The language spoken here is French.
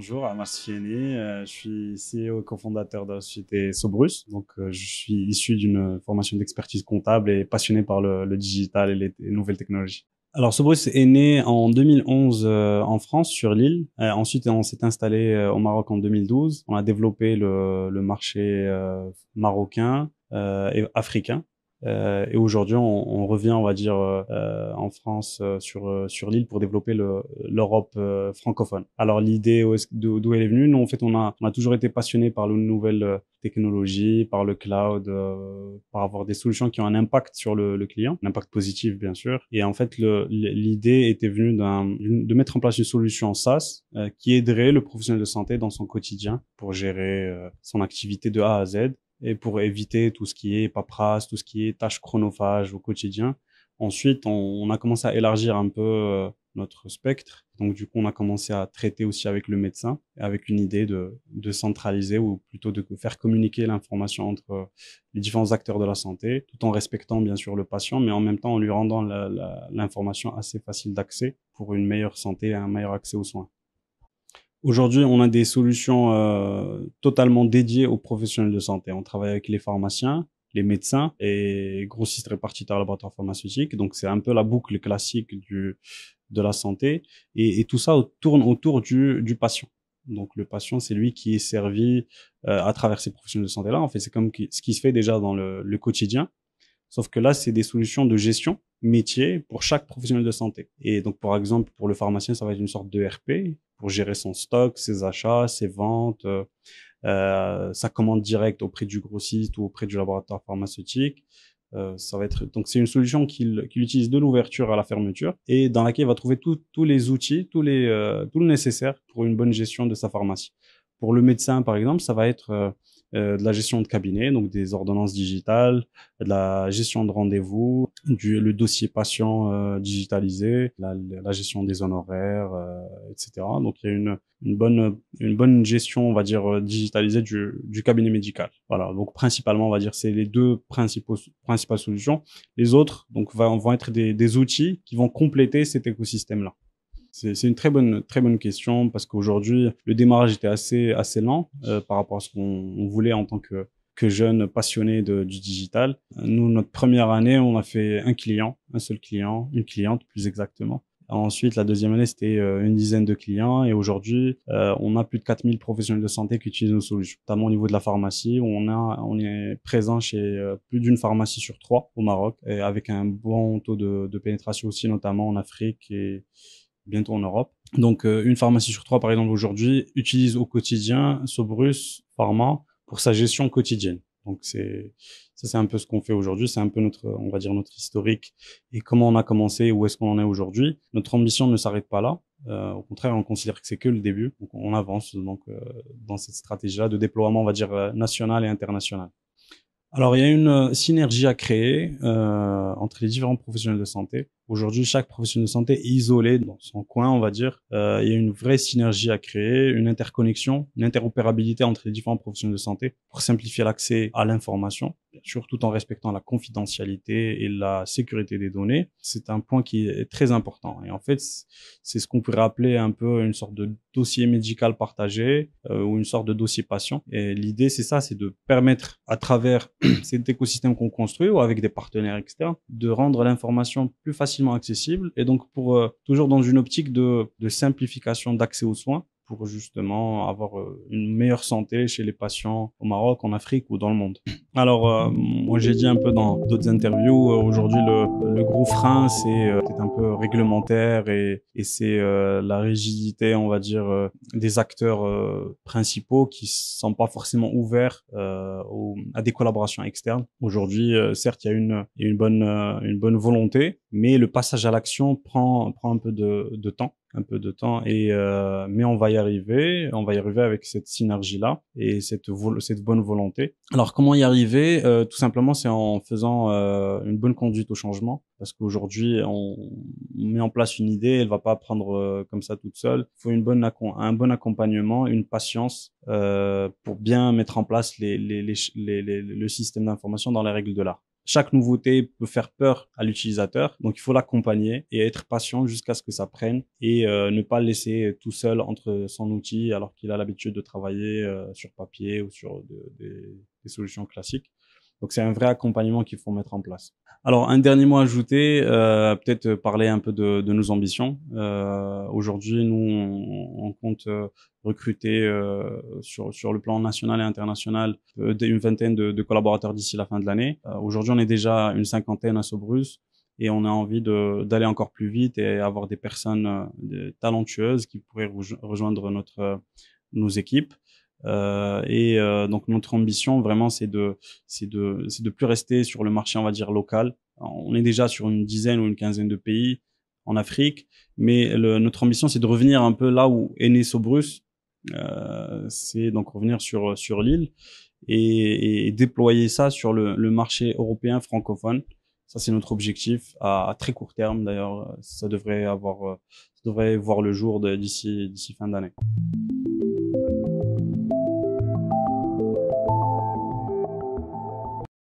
Bonjour, Amas Fieni, je suis CEO et cofondateur de la société Sobrus. Je suis issu d'une formation d'expertise comptable et passionné par le digital et les nouvelles technologies. Alors, Sobrus est né en 2011 en France, sur Lille. Ensuite, on s'est installé au Maroc en 2012. On a développé le marché marocain et africain. Et aujourd'hui, on revient, on va dire, en France sur l'île pour développer l'Europe francophone. Alors l'idée d'où elle est venue, nous en fait on a toujours été passionné par les nouvelles technologies, par le cloud, par avoir des solutions qui ont un impact sur le client, un impact positif bien sûr. Et en fait l'idée était venue de mettre en place une solution SaaS qui aiderait le professionnel de santé dans son quotidien pour gérer son activité de A à Z et pour éviter tout ce qui est paperasse, tout ce qui est tâches chronophages au quotidien. Ensuite, on a commencé à élargir un peu notre spectre. Donc, du coup, on a commencé à traiter aussi avec le médecin, avec une idée de centraliser ou plutôt de faire communiquer l'information entre les différents acteurs de la santé, tout en respectant bien sûr le patient, mais en même temps en lui rendant l'information assez facile d'accès pour une meilleure santé et un meilleur accès aux soins. Aujourd'hui, on a des solutions totalement dédiées aux professionnels de santé. On travaille avec les pharmaciens, les médecins et grossistes répartiteurs laboratoires pharmaceutiques. Donc, c'est un peu la boucle classique de la santé. Et tout ça tourne autour du patient. Donc, le patient, c'est lui qui est servi à travers ces professionnels de santé-là. En fait, c'est comme ce qui se fait déjà dans le quotidien. Sauf que là, c'est des solutions de gestion métier pour chaque professionnel de santé. Et donc, par exemple, pour le pharmacien, ça va être une sorte de RP pour gérer son stock, ses achats, ses ventes, sa commande directe auprès du grossiste ou auprès du laboratoire pharmaceutique. Ça va être donc c'est une solution qu'il utilise de l'ouverture à la fermeture et dans laquelle il va trouver tous les outils, tout le nécessaire pour une bonne gestion de sa pharmacie. Pour le médecin, par exemple, ça va être de la gestion de cabinet, donc des ordonnances digitales, de la gestion de rendez-vous, le dossier patient digitalisé, la gestion des honoraires, etc. Donc il y a une bonne gestion, on va dire, digitalisée du cabinet médical. Voilà, donc principalement, on va dire, c'est les deux principales solutions. Les autres, donc, vont être des outils qui vont compléter cet écosystème-là. C'est une très bonne question parce qu'aujourd'hui, le démarrage était assez lent par rapport à ce qu'on voulait en tant que jeune passionné du digital. Nous, notre première année, on a fait un seul client, une cliente plus exactement. Ensuite, la deuxième année, c'était une dizaine de clients et aujourd'hui, on a plus de 4000 professionnels de santé qui utilisent nos solutions, notamment au niveau de la pharmacie où on est présent chez plus d'une pharmacie sur trois au Maroc et avec un bon taux de pénétration aussi, notamment en Afrique et bientôt en Europe. Donc, une pharmacie sur trois, par exemple, aujourd'hui, utilise au quotidien Sobrus Pharma pour sa gestion quotidienne. Donc, c'est un peu ce qu'on fait aujourd'hui. C'est un peu on va dire, notre historique et comment on a commencé, où est-ce qu'on en est aujourd'hui. Notre ambition ne s'arrête pas là. Au contraire, on considère que c'est que le début. Donc, on avance dans cette stratégie-là de déploiement, on va dire, national et international. Alors, il y a une synergie à créer entre les différents professionnels de santé. Aujourd'hui, chaque professionnel de santé est isolé dans son coin, on va dire. Il y a une vraie synergie à créer, une interconnexion, une interopérabilité entre les différents professionnels de santé pour simplifier l'accès à l'information, bien sûr, tout en respectant la confidentialité et la sécurité des données. C'est un point qui est très important. Et en fait, c'est ce qu'on pourrait appeler un peu une sorte de dossier médical partagé ou une sorte de dossier patient. Et l'idée, c'est ça, c'est de permettre à travers cet écosystème qu'on construit ou avec des partenaires externes de rendre l'information plus facilement accessible et donc pour toujours dans une optique de simplification d'accès aux soins pour justement avoir une meilleure santé chez les patients au Maroc, en Afrique ou dans le monde. Alors, moi j'ai dit un peu dans d'autres interviews, aujourd'hui le gros frein c'est un peu réglementaire et c'est la rigidité, on va dire, des acteurs principaux qui sont pas forcément ouverts à des collaborations externes. Aujourd'hui, certes, il y a une bonne volonté, mais le passage à l'action prend un peu de temps mais on va y arriver avec cette synergie là et cette bonne volonté. Alors comment y arriver? Tout simplement c'est en faisant une bonne conduite au changement parce qu'aujourd'hui on met en place une idée, elle va pas prendre comme ça toute seule. Il faut un bon accompagnement, une patience pour bien mettre en place le système d'information dans les règles de l'art. chaque nouveauté peut faire peur à l'utilisateur, donc il faut l'accompagner et être patient jusqu'à ce que ça prenne et ne pas le laisser tout seul entre son outil alors qu'il a l'habitude de travailler sur papier ou sur des solutions classiques. Donc c'est un vrai accompagnement qu'il faut mettre en place. Alors un dernier mot à ajouter, peut-être parler un peu de nos ambitions. Aujourd'hui, nous on compte recruter sur le plan national et international une vingtaine de collaborateurs d'ici la fin de l'année. Aujourd'hui, on est déjà une cinquantaine à Sobrus et on a envie d'aller encore plus vite et avoir des personnes talentueuses qui pourraient rejoindre nos équipes. Donc notre ambition vraiment c'est de plus rester sur le marché, on va dire local. On est déjà sur une dizaine ou une quinzaine de pays en Afrique, mais notre ambition c'est de revenir un peu là où est né Sobrus. C'est donc revenir sur l'île et déployer ça sur le marché européen francophone. Ça c'est notre objectif à très court terme. D'ailleurs, ça devrait voir le jour d'ici fin d'année.